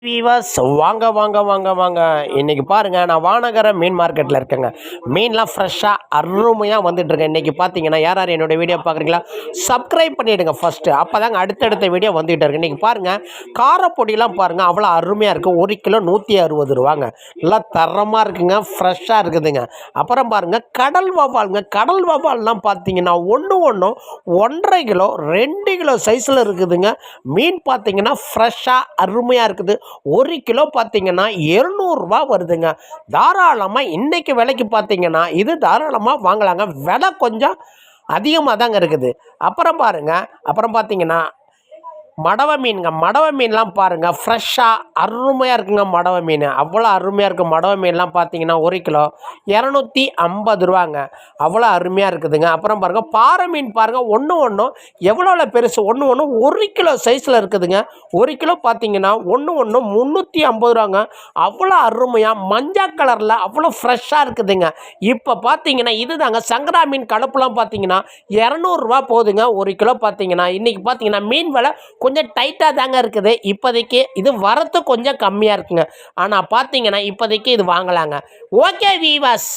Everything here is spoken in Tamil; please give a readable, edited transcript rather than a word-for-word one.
வீவர்ஸ் வாங்க வாங்க வாங்க வாங்க இன்னைக்கு பாருங்க, நான் வானகர மீன் மார்க்கெட்டில் இருக்கேங்க. மீன்லாம் ஃப்ரெஷ்ஷாக அருமையாக வந்துட்டுருக்கேன். இன்றைக்கி பார்த்தீங்கன்னா யார் யார் என்னோடய வீடியோ பார்க்குறீங்களா, சப்ஸ்கிரைப் பண்ணிவிடுங்க ஃபஸ்ட்டு. அப்போ தாங்க அடுத்தடுத்த வீடியோ வந்துகிட்டு இருக்கு. இன்றைக்கி பாருங்கள், காரப்பொடியெலாம் பாருங்கள் அவ்வளோ அருமையாக இருக்குது. 1 கிலோ 160 ரூபாங்க. நல்லா தரமாக இருக்குங்க, ஃப்ரெஷ்ஷாக இருக்குதுங்க. அப்புறம் பாருங்கள், கடல் வவ்வாலுங்க. கடல் வவ்வால்லாம் பார்த்தீங்கன்னா ஒன்றும் 1.5 கிலோ 2 கிலோ சைஸில் இருக்குதுங்க. மீன் பார்த்தீங்கன்னா ஃப்ரெஷ்ஷாக அருமையாக இருக்குது. 1 கிலோ பார்த்தீங்கன்னா 200 ரூபா வருதுங்க. தாராளமாக இன்றைக்கி விலைக்கு பார்த்தீங்கன்னா இது தாராளமாக வாங்கலாங்க. விலை கொஞ்சம் அதிகமாக தாங்க இருக்குது. அப்புறம் பாருங்கள், அப்புறம் பார்த்தீங்கன்னா மடவை மீனுங்க. மடவை மீன்லாம் பாருங்கள், ஃப்ரெஷ்ஷாக அருமையாக இருக்குங்க. மடவை மீன் அவ்வளோ அருமையாக இருக்குது. மடவை மீன்லாம் பார்த்தீங்கன்னா 1 கிலோ 250 ரூபாங்க. அவ்வளோ அருமையாக இருக்குதுங்க. அப்புறம் பாருங்கள், பாறை மீன் பாருங்கள், ஒன்று எவ்வளோ பெருசு, ஒன்று 1 கிலோ சைஸில் இருக்குதுங்க. 1 கிலோ பார்த்தீங்கன்னா ஒன்று 350 ரூபாங்க. அவ்வளோ அருமையாக மஞ்சள் கலரில் அவ்வளோ ஃப்ரெஷ்ஷாக இருக்குதுங்க. இப்போ பார்த்தீங்கன்னா இது தாங்க சங்கரா மீன் கலப்புலாம் பார்த்தீங்கன்னா 200 ரூபா போகுதுங்க. 1 கிலோ பார்த்தீங்கன்னா இன்றைக்கி பார்த்தீங்கன்னா மீன் விலை கொஞ்சம் டைட்டாக தாங்க இருக்குது. இப்போதைக்கு இது வரத்து கொஞ்சம் கம்மியாக இருக்குங்க. ஆனால் பார்த்தீங்கன்னா இப்போதைக்கு இது வாங்கலாங்க. Okay viewers.